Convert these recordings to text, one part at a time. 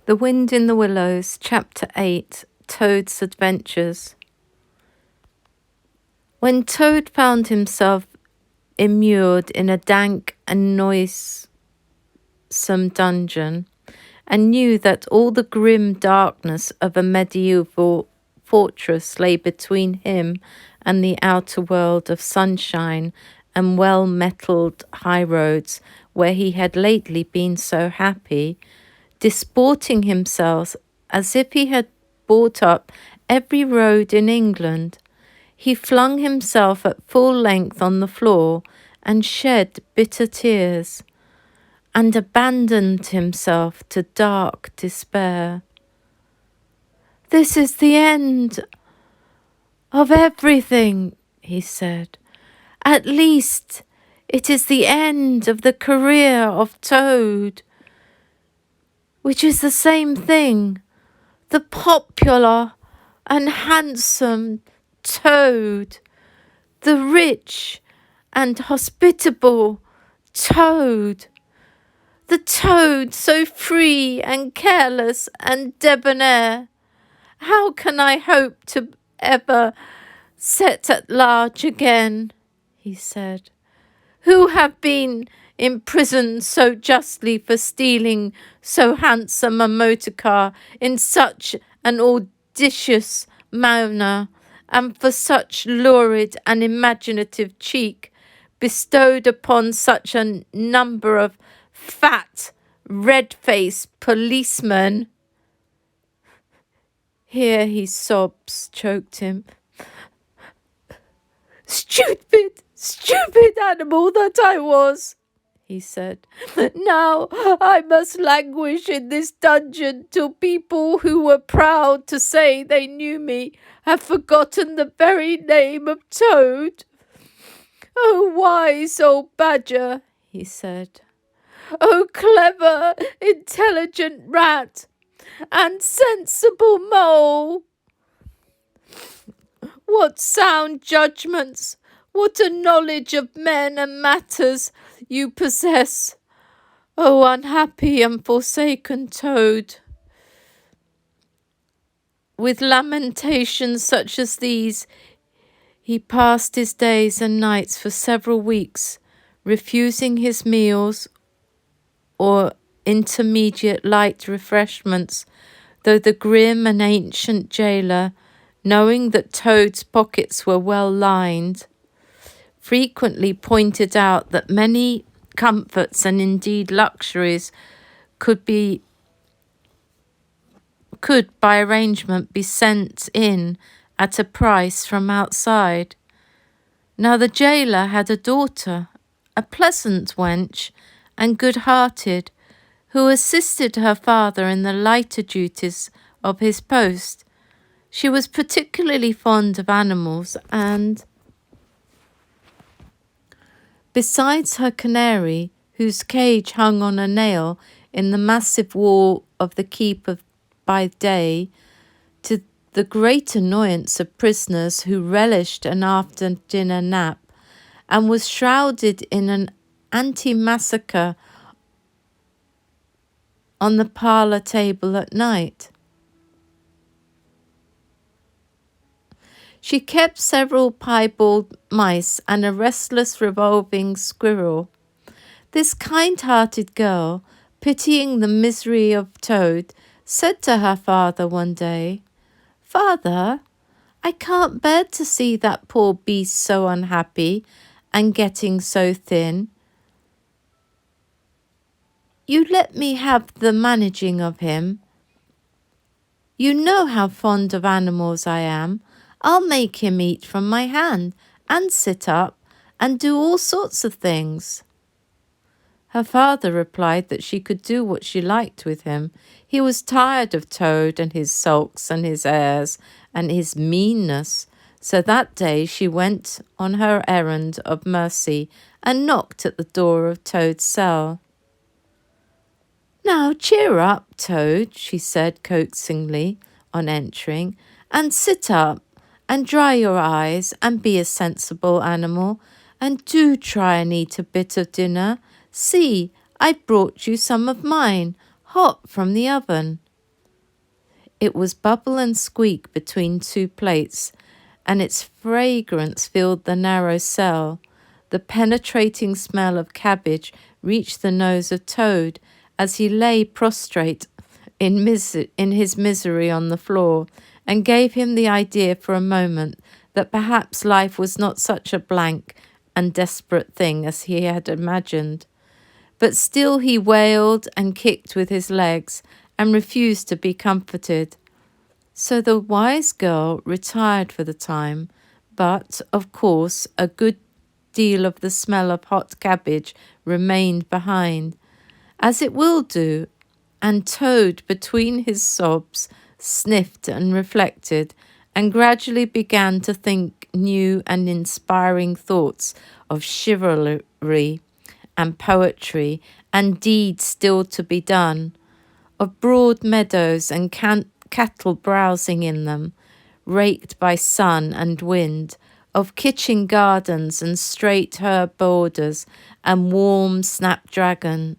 The Wind in the Willows, Chapter 8, Toad's Adventures. When Toad found himself immured in a dank and noisome dungeon, and knew that all the grim darkness of a medieval fortress lay between him and the outer world of sunshine and well-metalled highroads where he had lately been so happy, disporting himself as if he had bought up every road in England, he flung himself at full length on the floor and shed bitter tears, and abandoned himself to dark despair. "This is the end of everything," he said. "At least it is the end of the career of Toad, which is the same thing, the popular and handsome Toad, the rich and hospitable Toad, the Toad so free and careless and debonair. How can I hope to ever set at large again," he said, "who have been imprisoned so justly for stealing so handsome a motor car in such an audacious manner, and for such lurid and imaginative cheek bestowed upon such a number of fat, red-faced policemen." Here his sobs choked him. "Stupid animal that I was," he said. "Now I must languish in this dungeon till people who were proud to say they knew me have forgotten the very name of Toad. Oh, wise old badger," he said. "Oh, clever, intelligent rat and sensible mole. What sound judgments, what a knowledge of men and matters you possess, oh unhappy and forsaken Toad." With lamentations such as these, he passed his days and nights for several weeks, refusing his meals or intermediate light refreshments, though the grim and ancient jailer, knowing that Toad's pockets were well lined, frequently pointed out that many comforts and indeed luxuries could by arrangement be sent in at a price from outside. Now the jailer had a daughter, a pleasant wench and good-hearted, who assisted her father in the lighter duties of his post. She was particularly fond of animals, and besides her canary, whose cage hung on a nail in the massive wall of the keep by day, to the great annoyance of prisoners who relished an after-dinner nap, and was shrouded in an antimacassar on the parlour table at night. She kept several piebald mice and a restless revolving squirrel. This kind-hearted girl, pitying the misery of Toad, said to her father one day, "Father, I can't bear to see that poor beast so unhappy and getting so thin. You let me have the managing of him. You know how fond of animals I am. I'll make him eat from my hand and sit up and do all sorts of things." Her father replied that she could do what she liked with him. He was tired of Toad and his sulks and his airs and his meanness. So that day she went on her errand of mercy and knocked at the door of Toad's cell. "Now cheer up, Toad," she said coaxingly on entering, "and sit up and dry your eyes and be a sensible animal, and do try and eat a bit of dinner. See, I brought you some of mine, hot from the oven." It was bubble and squeak between two plates, and its fragrance filled the narrow cell. The penetrating smell of cabbage reached the nose of Toad as he lay prostrate in his misery on the floor, and gave him the idea for a moment that perhaps life was not such a blank and desperate thing as he had imagined. But still he wailed and kicked with his legs and refused to be comforted. So the wise girl retired for the time, but, of course, a good deal of the smell of hot cabbage remained behind, as it will do, and Toad, between his sobs, sniffed and reflected, and gradually began to think new and inspiring thoughts of chivalry and poetry and deeds still to be done, of broad meadows and cattle browsing in them, raked by sun and wind, of kitchen gardens and straight herb borders and warm snapdragon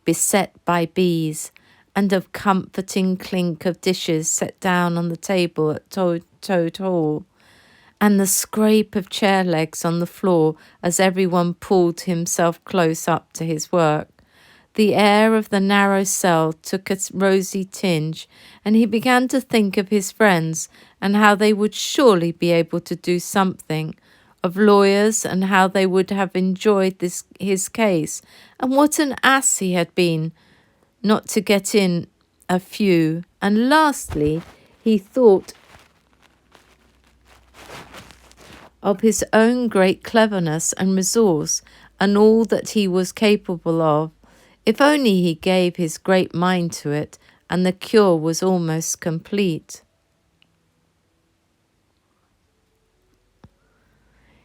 beset by bees, and of comforting clink of dishes set down on the table at Toad Hall, and the scrape of chair legs on the floor as everyone pulled himself close up to his work. The air of the narrow cell took a rosy tinge, and he began to think of his friends and how they would surely be able to do something, of lawyers and how they would have enjoyed his case, and what an ass he had been not to get in a few. And lastly, he thought of his own great cleverness and resource and all that he was capable of, if only he gave his great mind to it, and the cure was almost complete.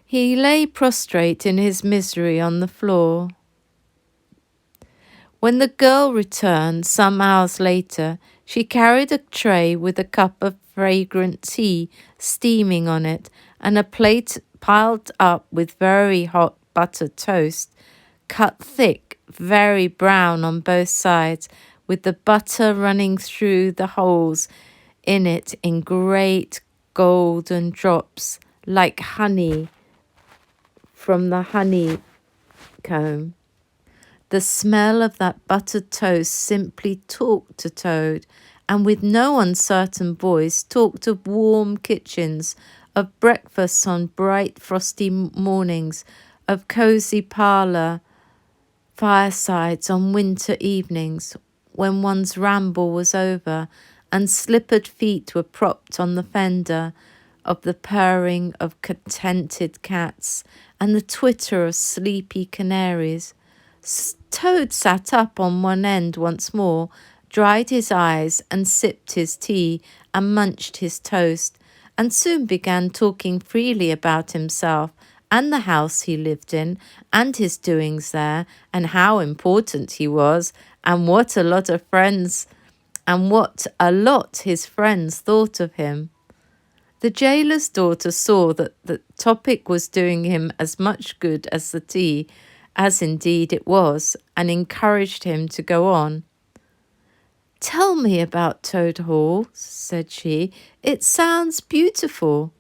He lay prostrate in his misery on the floor. When the girl returned some hours later, she carried a tray with a cup of fragrant tea steaming on it, and a plate piled up with very hot buttered toast, cut thick, very brown on both sides, with the butter running through the holes in it in great golden drops, like honey from the honeycomb. The smell of that buttered toast simply talked to Toad, and with no uncertain voice talked of warm kitchens, of breakfasts on bright frosty mornings, of cosy parlour firesides on winter evenings, when one's ramble was over and slippered feet were propped on the fender, of the purring of contented cats and the twitter of sleepy canaries. Toad sat up on one end once more, dried his eyes and sipped his tea and munched his toast, and soon began talking freely about himself and the house he lived in and his doings there, and how important he was, and what a lot his friends thought of him. The jailer's daughter saw that the topic was doing him as much good as the tea, as indeed it was, and encouraged him to go on. "Tell me about Toad Hall," said she. "It sounds beautiful."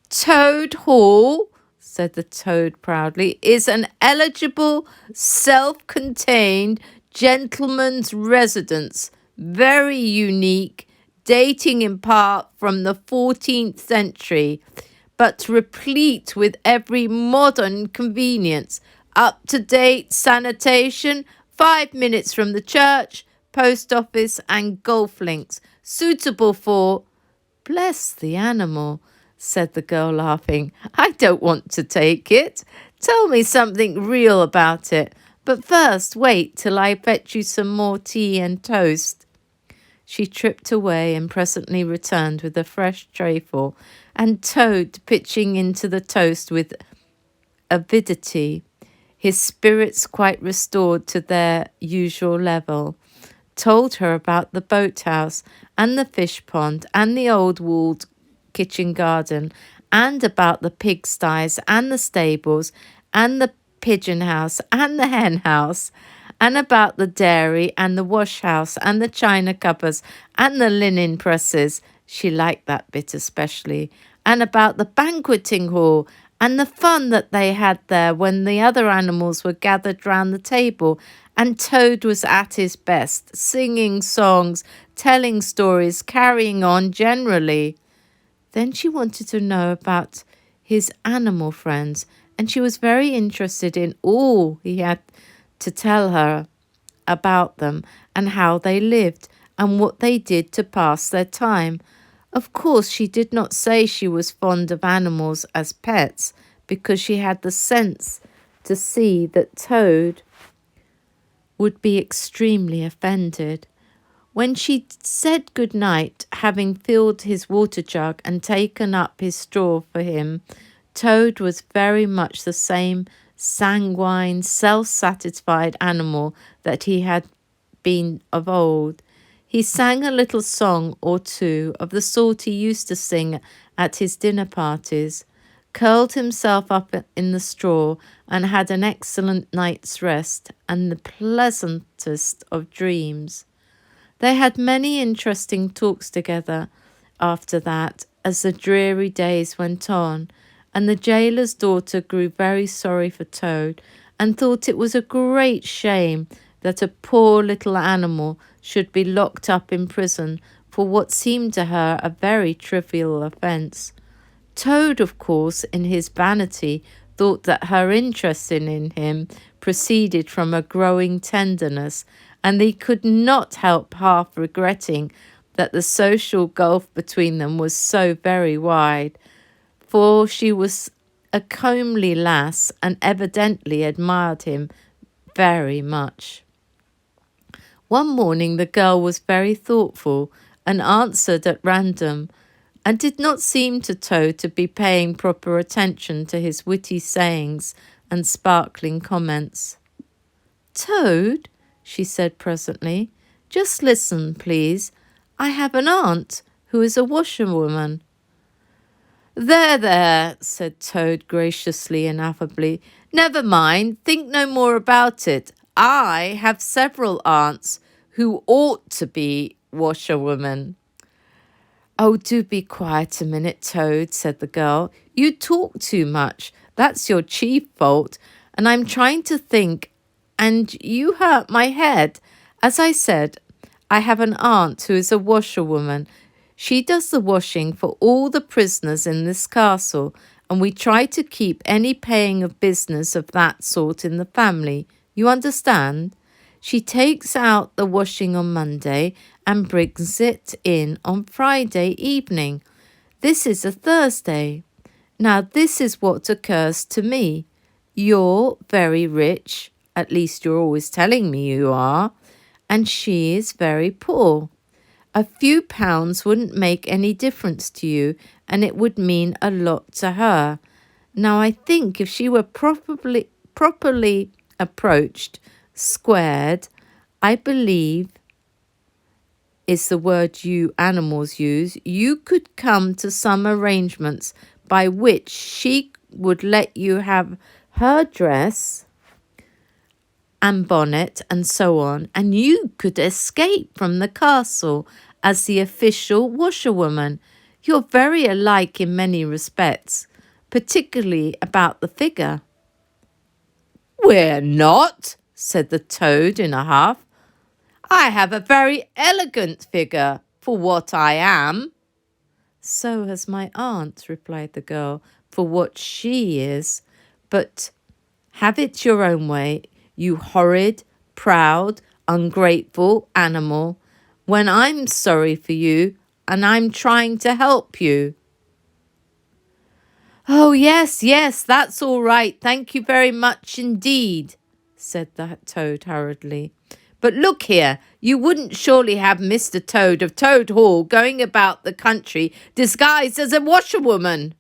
"Toad Hall," said the Toad proudly, "is an eligible, self-contained gentleman's residence, very unique, dating in part from the 14th century, but replete with every modern convenience, up-to-date sanitation, 5 minutes from the church, post office and golf links, suitable for—" "Bless the animal," said the girl, laughing. "I don't want to take it. Tell me something real about it. But first wait till I fetch you some more tea and toast." She tripped away and presently returned with a fresh trayful, and Toad, pitching into the toast with avidity, his spirits quite restored to their usual level, told her about the boathouse and the fish pond and the old walled kitchen garden, and about the pigsties and the stables and the pigeon house and the hen house, and about the dairy and the wash house and the china cupboards and the linen presses. She liked that bit especially. And about the banqueting hall and the fun that they had there when the other animals were gathered round the table and Toad was at his best, singing songs, telling stories, carrying on generally. Then she wanted to know about his animal friends, and she was very interested in all he had to tell her about them and how they lived and what they did to pass their time. Of course, she did not say she was fond of animals as pets because she had the sense to see that Toad would be extremely offended. When she said good night, having filled his water jug and taken up his straw for him, Toad was very much the same sanguine, self-satisfied animal that he had been of old. He sang a little song or two of the sort he used to sing at his dinner parties, curled himself up in the straw and had an excellent night's rest and the pleasantest of dreams. They had many interesting talks together after that as the dreary days went on, and the jailer's daughter grew very sorry for Toad and thought it was a great shame that a poor little animal should be locked up in prison for what seemed to her a very trivial offence. Toad, of course, in his vanity, thought that her interest in him proceeded from a growing tenderness, and he could not help half regretting that the social gulf between them was so very wide, for she was a comely lass and evidently admired him very much. One morning the girl was very thoughtful and answered at random, and did not seem to Toad to be paying proper attention to his witty sayings and sparkling comments. "Toad," she said presently, "just listen, please. I have an aunt who is a washerwoman." There, said Toad graciously and affably. "Never mind, think no more about it. I have several aunts who ought to be washerwomen." "Oh, do be quiet a minute, Toad," said the girl. "You talk too much. That's your chief fault. And I'm trying to think, and you hurt my head. As I said, I have an aunt who is a washerwoman. She does the washing for all the prisoners in this castle, and we try to keep any paying of business of that sort in the family. You understand? She takes out the washing on Monday and brings it in on Friday evening. This is a Thursday. Now this is what occurs to me. You're very rich, at least you're always telling me you are, and she is very poor. A few pounds wouldn't make any difference to you, and it would mean a lot to her. Now I think if she were properly approached, squared, I believe is the word you animals use, you could come to some arrangements by which she would let you have her dress and bonnet and so on, and you could escape from the castle as the official washerwoman. You're very alike in many respects, particularly about the figure." "We're not," said the Toad in a huff. "I have a very elegant figure for what I am." "So has my aunt," replied the girl, "for what she is. But have it your own way, you horrid, proud, ungrateful animal, when I'm sorry for you and I'm trying to help you." "Oh, yes, that's all right. Thank you very much indeed," said the Toad hurriedly. "But look here, you wouldn't surely have Mr. Toad of Toad Hall going about the country disguised as a washerwoman?"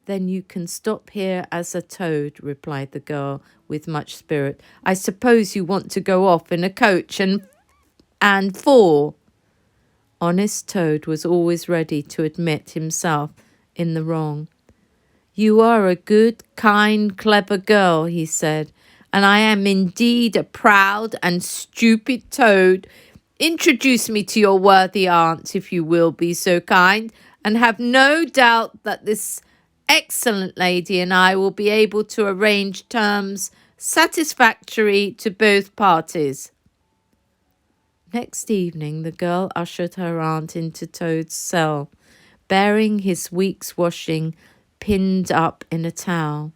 "Then you can stop here as a toad," replied the girl with much spirit. "I suppose you want to go off in a coach and four." Honest Toad was always ready to admit himself in the wrong. "You are a good, kind, clever girl," he said. and I am indeed a proud and stupid toad. Introduce me to your worthy aunt, if you will be so kind, and have no doubt that this excellent lady and I will be able to arrange terms satisfactory to both parties." Next evening, the girl ushered her aunt into Toad's cell, bearing his week's washing pinned up in a towel.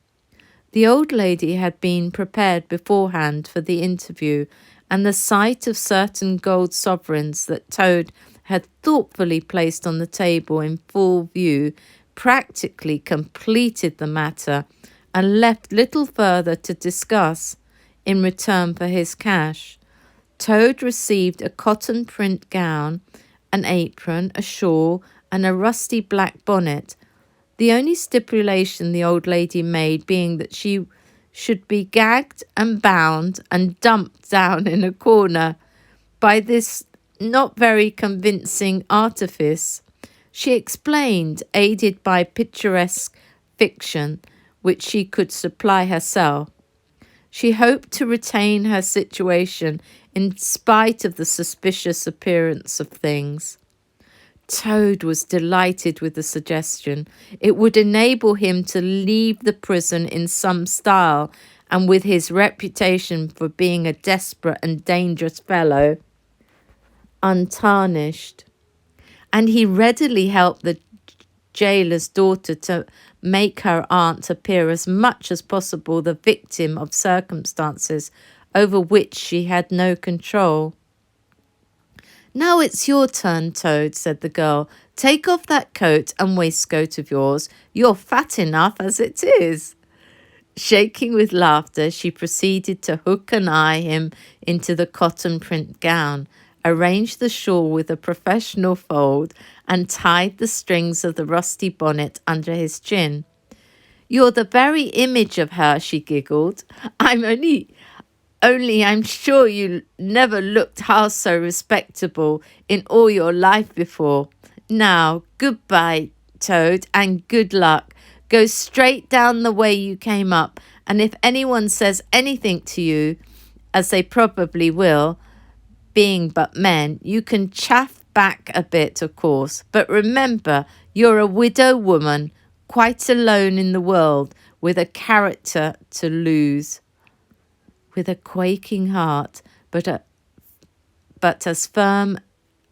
The old lady had been prepared beforehand for the interview, and the sight of certain gold sovereigns that Toad had thoughtfully placed on the table in full view practically completed the matter and left little further to discuss in return for his cash. Toad received a cotton print gown, an apron, a shawl, and a rusty black bonnet, the only stipulation the old lady made being that she should be gagged and bound and dumped down in a corner. By this not very convincing artifice, she explained, aided by picturesque fiction, which she could supply herself, she hoped to retain her situation in spite of the suspicious appearance of things. Toad was delighted with the suggestion. It would enable him to leave the prison in some style, and with his reputation for being a desperate and dangerous fellow untarnished. And he readily helped the jailer's daughter to make her aunt appear as much as possible the victim of circumstances over which she had no control. "Now it's your turn, Toad," said the girl. "Take off that coat and waistcoat of yours. You're fat enough as it is." Shaking with laughter, she proceeded to hook and eye him into the cotton print gown, arranged the shawl with a professional fold, and tied the strings of the rusty bonnet under his chin. "You're the very image of her," she giggled. Only I'm sure you never looked half so respectable in all your life before. Now, goodbye, Toad, and good luck. Go straight down the way you came up, and if anyone says anything to you, as they probably will, being but men, you can chaff back a bit, of course. But remember, you're a widow woman, quite alone in the world, with a character to lose." With a quaking heart, but as firm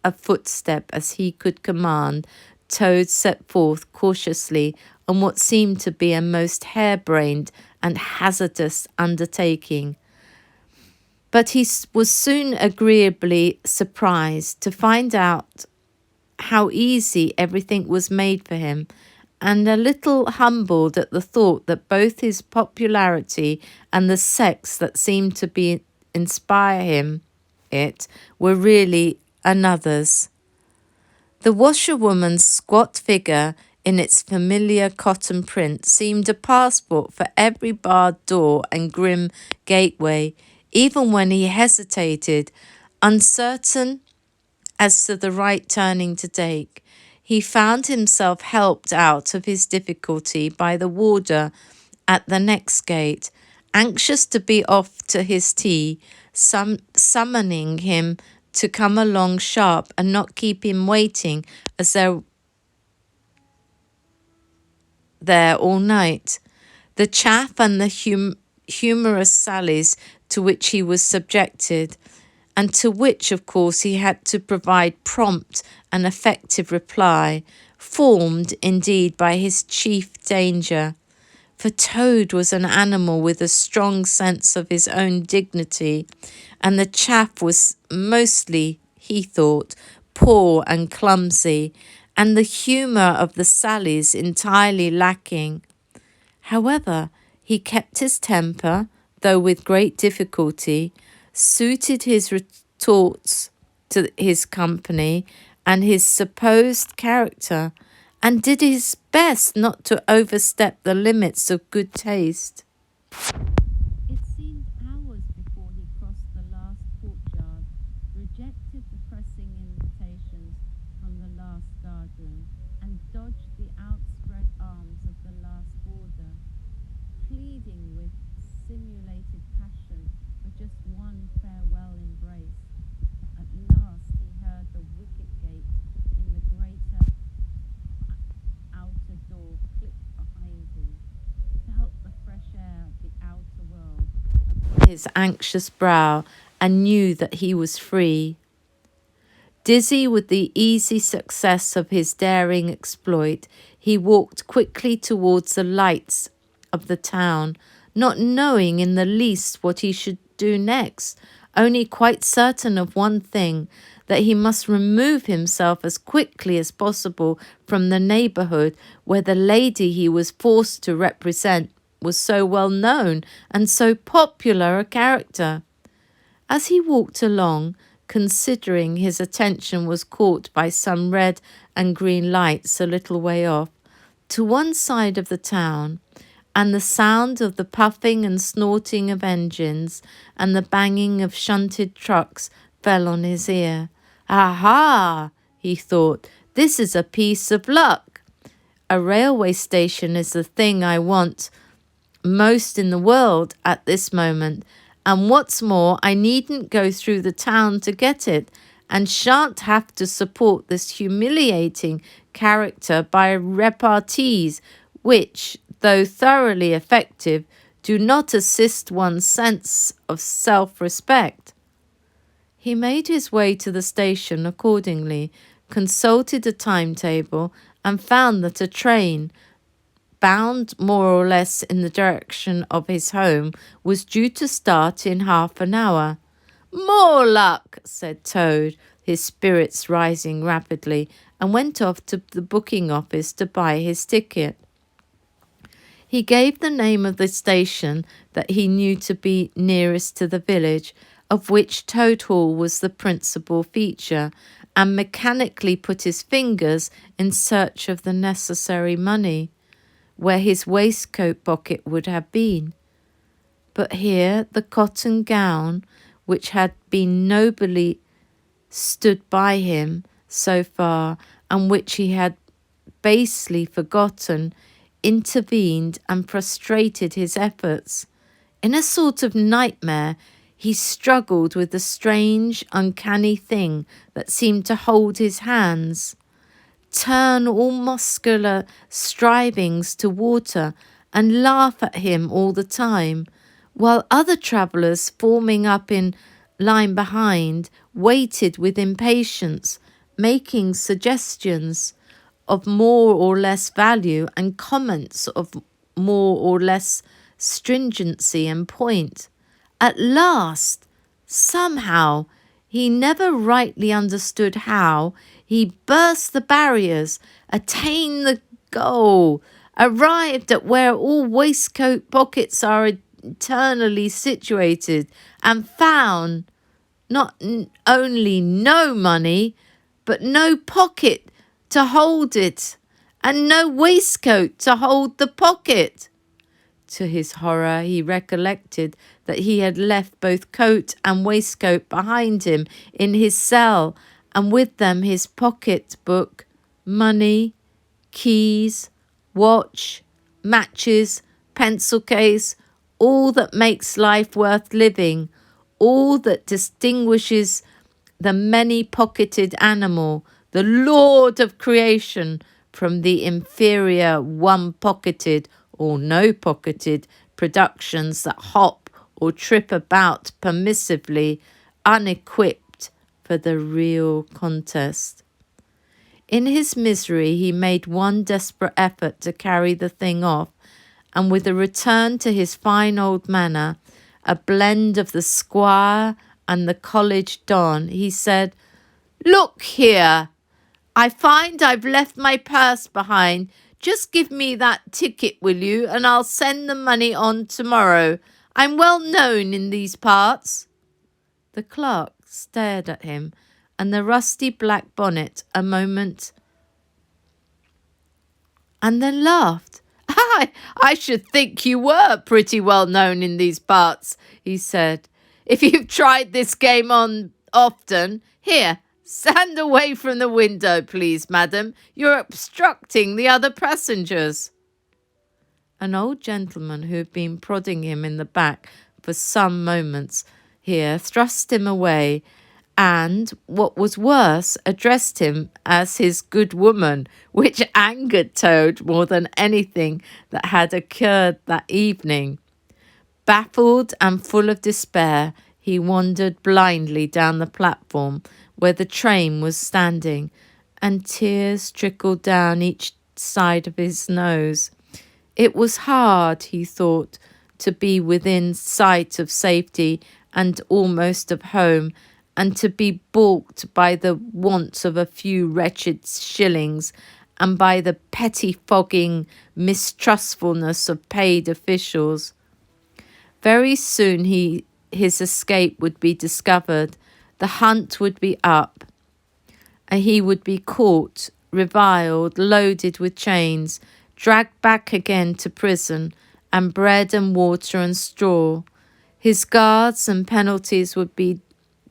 a footstep as he could command, Toad set forth cautiously on what seemed to be a most harebrained and hazardous undertaking. But he was soon agreeably surprised to find out how easy everything was made for him, and a little humbled at the thought that both his popularity and the sex that seemed to inspire him were really another's. The washerwoman's squat figure in its familiar cotton print seemed a passport for every barred door and grim gateway, even when he hesitated, uncertain as to the right turning to take. He found himself helped out of his difficulty by the warder at the next gate, anxious to be off to his tea, summoning him to come along sharp and not keep him waiting as they're there all night. The chaff and the humorous sallies to which he was subjected, and to which, of course, he had to provide prompt and effective reply, formed, indeed, by his chief danger. For Toad was an animal with a strong sense of his own dignity, and the chaff was mostly, he thought, poor and clumsy, and the humour of the sallies entirely lacking. However, he kept his temper, though with great difficulty, suited his retorts to his company and his supposed character, and did his best not to overstep the limits of good taste. It seemed hours before he crossed the last courtyard, rejected the pressing invitations from the last guardroom, and dodged the outspread arms of the last warder, pleading with simulated passion his anxious brow and knew that he was free. Dizzy with the easy success of his daring exploit, he walked quickly towards the lights of the town, not knowing in the least what he should do next, only quite certain of one thing, that he must remove himself as quickly as possible from the neighbourhood where the lady he was forced to represent was so well known and so popular a character. As he walked along, considering his attention was caught by some red and green lights a little way off, to one side of the town, and the sound of the puffing and snorting of engines and the banging of shunted trucks fell on his ear. Aha, he thought, this is a piece of luck. A railway station is the thing I want most in the world at this moment, and what's more, I needn't go through the town to get it, and shan't have to support this humiliating character by repartees which, though thoroughly effective, do not assist one's sense of self-respect. He made his way to the station accordingly, consulted a timetable, and found that a train, bound more or less in the direction of his home, was due to start in half an hour. More luck, said Toad, his spirits rising rapidly, and went off to the booking office to buy his ticket. He gave the name of the station that he knew to be nearest to the village, of which Toad Hall was the principal feature, and mechanically put his fingers in search of the necessary money, where his waistcoat pocket would have been. But here the cotton gown, which had been nobly stood by him so far, and which he had basely forgotten, intervened and frustrated his efforts. In a sort of nightmare, he struggled with the strange, uncanny thing that seemed to hold his hands, turn all muscular strivings to water, and laugh at him all the time, while other travellers, forming up in line behind, waited with impatience, making suggestions of more or less value and comments of more or less stringency and point. At last, somehow, he never rightly understood how, he burst the barriers, attained the goal, arrived at where all waistcoat pockets are eternally situated, and found not only no money, but no pocket to hold it, and no waistcoat to hold the pocket. To his horror, he recollected that he had left both coat and waistcoat behind him in his cell, and with them his pocket-book, money, keys, watch, matches, pencil case, all that makes life worth living, all that distinguishes the many-pocketed animal, the lord of creation, from the inferior one-pocketed or no-pocketed productions that hop or trip about permissively, unequipped for the real contest. In his misery, he made one desperate effort to carry the thing off, and with a return to his fine old manner, a blend of the squire and the college don, he said, "Look here, I find I've left my purse behind. Just give me that ticket, will you, and I'll send the money on tomorrow. I'm well known in these parts." The clerk stared at him, and the rusty black bonnet a moment, and then laughed. I should think you were pretty well known in these parts," he said. "If you've tried this game on often, here, stand away from the window, please, madam. You're obstructing the other passengers." An old gentleman who had been prodding him in the back for some moments here thrust him away, and, what was worse, addressed him as his good woman, which angered Toad more than anything that had occurred that evening. Baffled and full of despair, he wandered blindly down the platform where the train was standing, and tears trickled down each side of his nose. It was hard, he thought, to be within sight of safety and almost of home, and to be balked by the wants of a few wretched shillings, and by the pettifogging mistrustfulness of paid officials. Very soon his escape would be discovered. The hunt would be up, and he would be caught, reviled, loaded with chains, dragged back again to prison, and bread and water and straw. His guards and penalties would be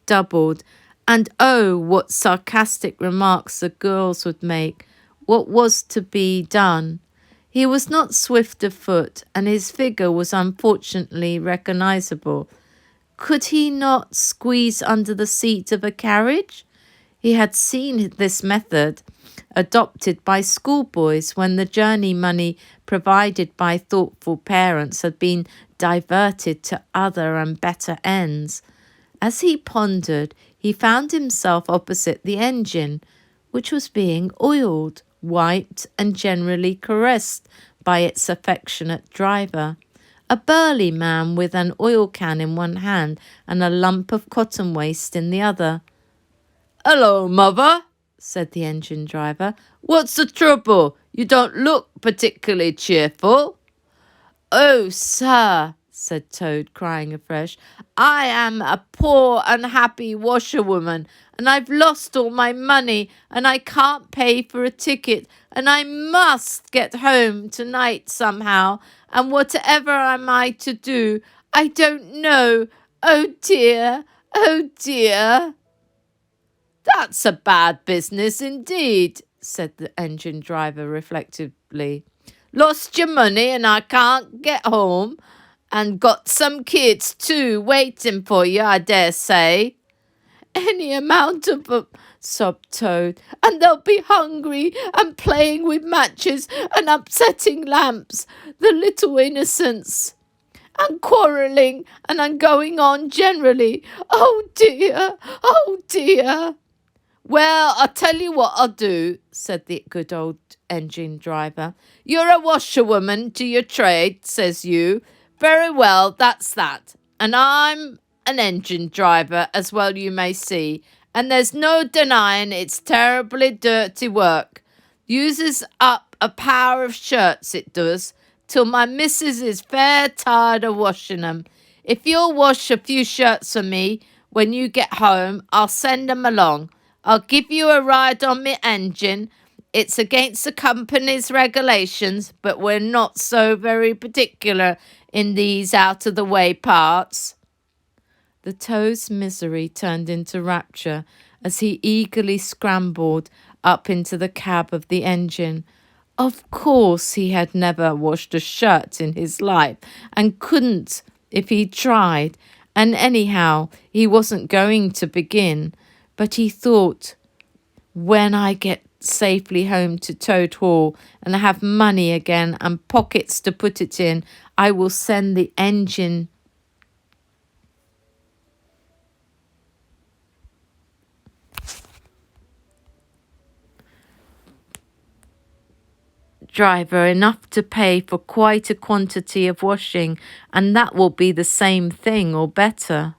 doubled, and oh, what sarcastic remarks the girls would make. What was to be done? He was not swift of foot, and his figure was unfortunately recognizable. Could he not squeeze under the seat of a carriage? He had seen this method adopted by schoolboys when the journey money provided by thoughtful parents had been diverted to other and better ends. As he pondered, he found himself opposite the engine, which was being oiled, wiped, and generally caressed by its affectionate driver, a burly man with an oil can in one hand and a lump of cotton waste in the other. "Hello, mother," said the engine driver. "What's the trouble? You don't look particularly cheerful." "Oh, sir," said Toad, crying afresh, "I am a poor unhappy washerwoman, and I've lost all my money, and I can't pay for a ticket, and I must get home tonight somehow, and whatever am I to do? I don't know. Oh dear, oh dear." "That's a bad business indeed," said the engine driver reflectively. "Lost your money and I can't get home, and got some kids too waiting for you, I dare say." "Any amount of them," sobbed Toad, "and they'll be hungry and playing with matches and upsetting lamps, the little innocents, and quarrelling and going on generally. Oh dear, oh dear." "Well, I'll tell you what I'll do," said the good old engine driver. "You're a washerwoman to your trade, says you. Very well, that's that. And I'm an engine driver, as well you may see, and there's no denying it's terribly dirty work. Uses up a power of shirts, it does, till my missus is fair tired of washing 'em. If you'll wash a few shirts for me when you get home, I'll send 'em along. I'll give you a ride on my engine. It's against the company's regulations, but we're not so very particular in these out-of-the-way parts." The Toad's misery turned into rapture as he eagerly scrambled up into the cab of the engine. Of course he had never washed a shirt in his life, and couldn't if he tried, and anyhow he wasn't going to begin. But he thought, when I get safely home to Toad Hall and have money again and pockets to put it in, I will send the engine driver enough to pay for quite a quantity of washing, and that will be the same thing or better.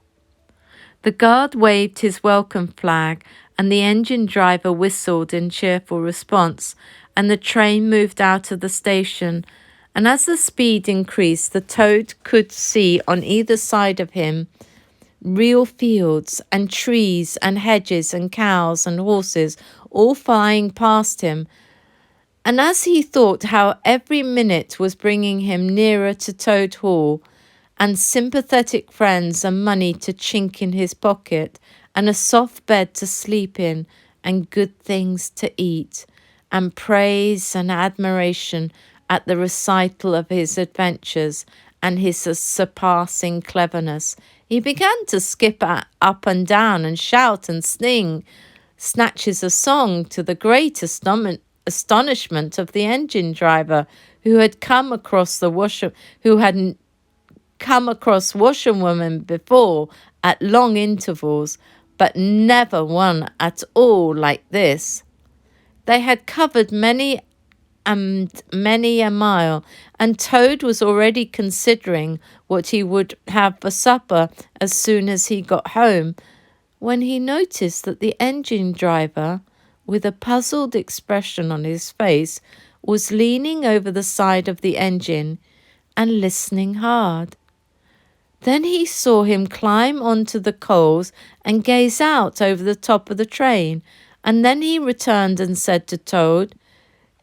The guard waved his welcome flag, and the engine driver whistled in cheerful response, and the train moved out of the station. And as the speed increased, the Toad could see on either side of him real fields and trees and hedges and cows and horses all flying past him. And as he thought how every minute was bringing him nearer to Toad Hall, and sympathetic friends and money to chink in his pocket, and a soft bed to sleep in, and good things to eat, and praise and admiration at the recital of his adventures and his surpassing cleverness, he began to skip up and down and shout and sing snatches of song, to the great astonishment of the engine driver, who had come across the washer, who had come across washerwomen before at long intervals, but never one at all like this. They had covered many a mile, and Toad was already considering what he would have for supper as soon as he got home, when he noticed that the engine driver, with a puzzled expression on his face, was leaning over the side of the engine and listening hard. Then he saw him climb onto the coals and gaze out over the top of the train, and then he returned and said to Toad,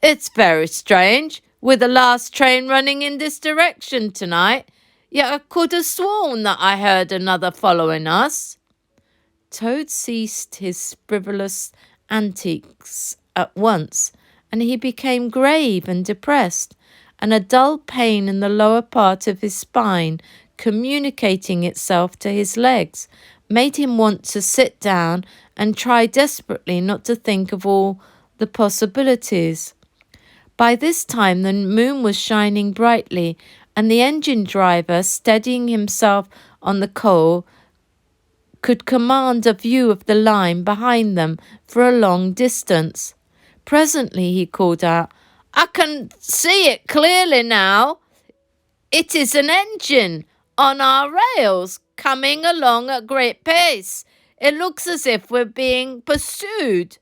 "It's very strange, with the last train running in this direction tonight, yet I could have sworn that I heard another following us." Toad ceased his frivolous antics at once, and he became grave and depressed, and a dull pain in the lower part of his spine, communicating itself to his legs, made him want to sit down and try desperately not to think of all the possibilities. By this time the moon was shining brightly, and the engine driver, steadying himself on the coal, could command a view of the line behind them for a long distance. Presently he called out, "I can see it clearly now. It is an engine on our rails, coming along at great pace. It looks as if we're being pursued."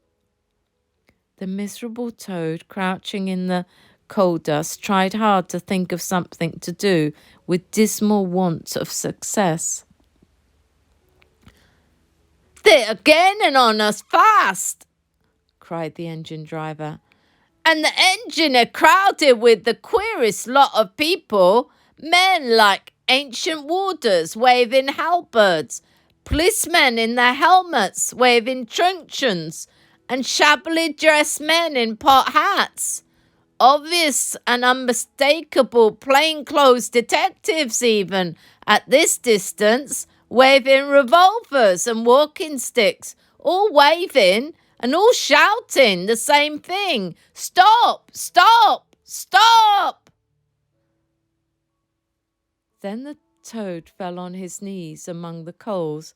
The miserable Toad, crouching in the coal dust, tried hard to think of something to do, with dismal want of success. "They're gaining on us fast," cried the engine driver. "And the engine are crowded with the queerest lot of people, men like ancient warders waving halberds, policemen in their helmets waving truncheons, and shabbily dressed men in pot hats. Obvious and unmistakable plainclothes detectives even, at this distance, waving revolvers and walking sticks, all waving and all shouting the same thing. Stop! Stop! Stop!" Then the Toad fell on his knees among the coals,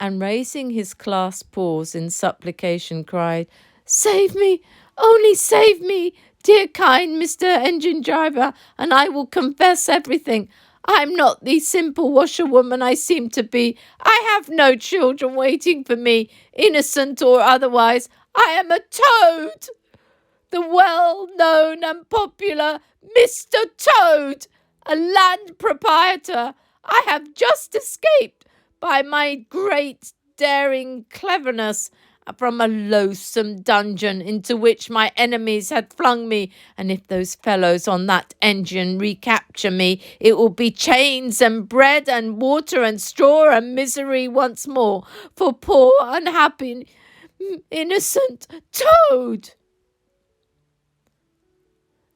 and raising his clasped paws in supplication, cried, "Save me! Only save me, dear kind Mr. Engine Driver, and I will confess everything. I am not the simple washerwoman I seem to be. I have no children waiting for me, innocent or otherwise. I am a Toad, the well-known and popular Mr. Toad, a land proprietor. I have just escaped by my great daring cleverness from a loathsome dungeon into which my enemies had flung me, and if those fellows on that engine recapture me, it will be chains and bread and water and straw and misery once more for poor unhappy innocent Toad."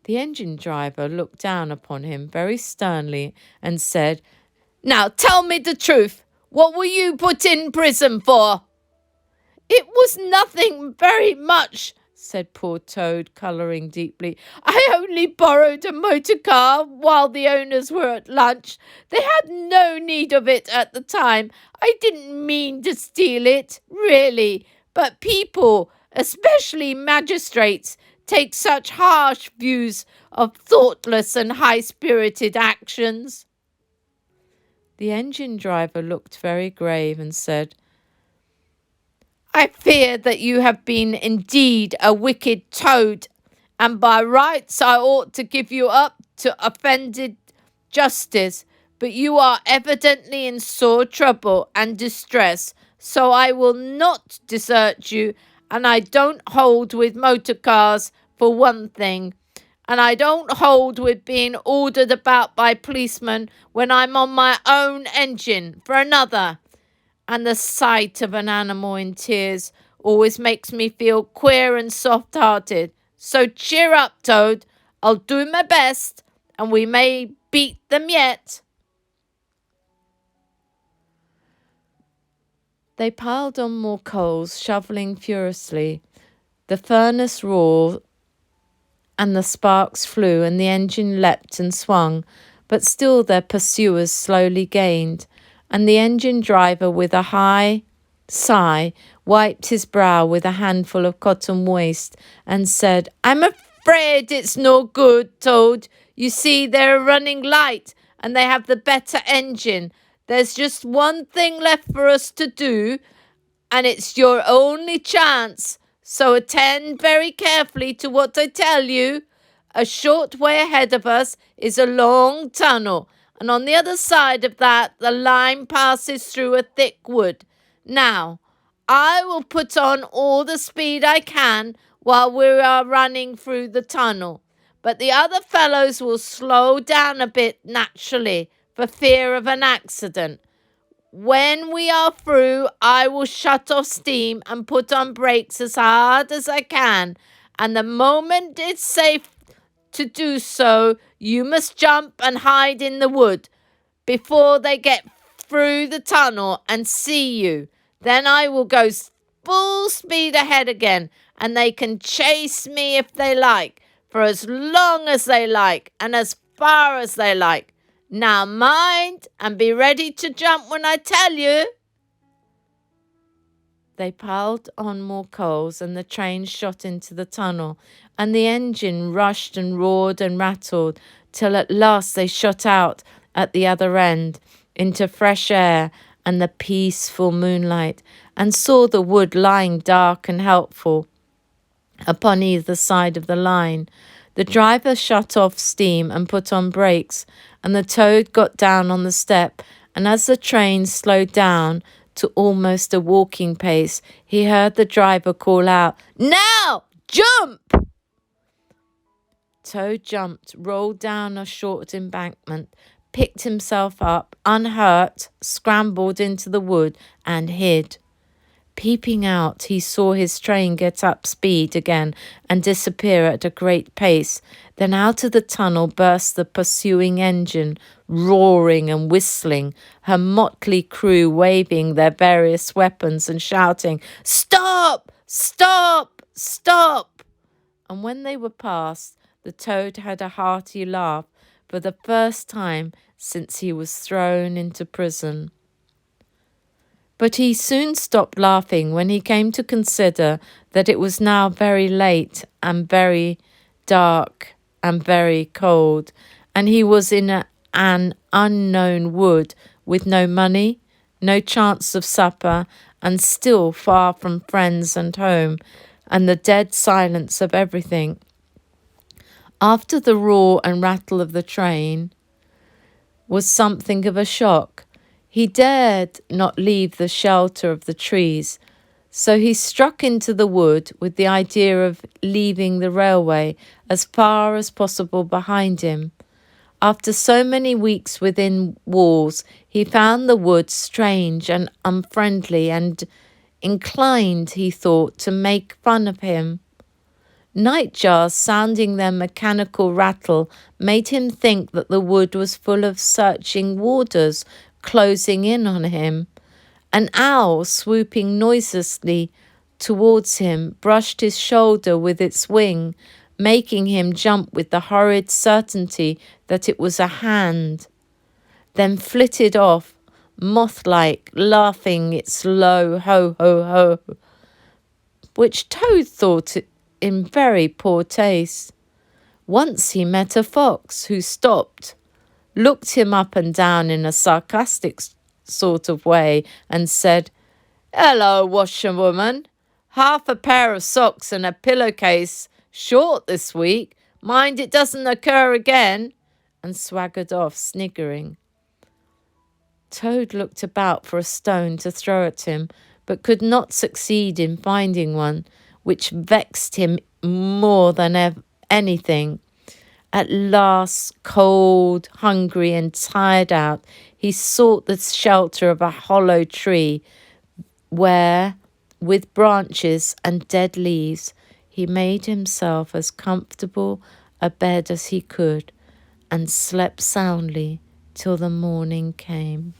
The engine driver looked down upon him very sternly and said, "Now tell me the truth. What were you put in prison for?" "It was nothing very much," said poor Toad, colouring deeply. "I only borrowed a motor car while the owners were at lunch. They had no need of it at the time. I didn't mean to steal it, really. But people, especially magistrates, take such harsh views of thoughtless and high-spirited actions." The engine driver looked very grave and said, "I fear that you have been indeed a wicked Toad, and by rights I ought to give you up to offended justice, but you are evidently in sore trouble and distress, so I will not desert you, and I don't hold with motor cars for one thing, and I don't hold with being ordered about by policemen when I'm on my own engine for another. And the sight of an animal in tears always makes me feel queer and soft-hearted. So cheer up, Toad. I'll do my best, and we may beat them yet." They piled on more coals, shoveling furiously. The furnace roared, and the sparks flew, and the engine leapt and swung, but still their pursuers slowly gained, and the engine driver, with a high sigh, wiped his brow with a handful of cotton waste and said, "I'm afraid it's no good, Toad. You see, they're running light and they have the better engine. There's just one thing left for us to do, and it's your only chance. So attend very carefully to what I tell you. A short way ahead of us is a long tunnel, and on the other side of that, the line passes through a thick wood. Now, I will put on all the speed I can while we are running through the tunnel, but the other fellows will slow down a bit naturally for fear of an accident. When we are through, I will shut off steam and put on brakes as hard as I can, and the moment it's safe to do so, you must jump and hide in the wood before they get through the tunnel and see you. Then I will go full speed ahead again, and they can chase me if they like, for as long as they like and as far as they like. Now mind, and be ready to jump when I tell you." They piled on more coals, and the train shot into the tunnel, and the engine rushed and roared and rattled, till at last they shot out at the other end into fresh air and the peaceful moonlight, and saw the wood lying dark and helpful upon either side of the line. The driver shut off steam and put on brakes, and the Toad got down on the step, and as the train slowed down to almost a walking pace, he heard the driver call out, "Now, jump!" Toad jumped, rolled down a short embankment, picked himself up, unhurt, scrambled into the wood, and hid. Peeping out, he saw his train get up speed again and disappear at a great pace. Then out of the tunnel burst the pursuing engine, roaring and whistling, her motley crew waving their various weapons and shouting, "Stop! Stop! Stop!" And when they were past, the Toad had a hearty laugh for the first time since he was thrown into prison. But he soon stopped laughing when he came to consider that it was now very late and very dark and very cold, and he was in an unknown wood with no money, no chance of supper, and still far from friends and home, and the dead silence of everything. After the roar and rattle of the train was something of a shock. He dared not leave the shelter of the trees, so he struck into the wood with the idea of leaving the railway as far as possible behind him. After so many weeks within walls, he found the wood strange and unfriendly and inclined, he thought, to make fun of him. Nightjars sounding their mechanical rattle made him think that the wood was full of searching warders closing in on him. An owl, swooping noiselessly towards him, brushed his shoulder with its wing, making him jump with the horrid certainty that it was a hand, then flitted off, moth-like, laughing its low ho-ho-ho, which Toad thought in very poor taste. Once he met a fox who stopped, looked him up and down in a sarcastic sort of way, and said, "Hello, washerwoman. Half a pair of socks and a pillowcase short this week. Mind it doesn't occur again," and swaggered off, sniggering. Toad looked about for a stone to throw at him, but could not succeed in finding one, which vexed him more than anything. At last, cold, hungry, and tired out, he sought the shelter of a hollow tree, where, with branches and dead leaves, he made himself as comfortable a bed as he could, and slept soundly till the morning came.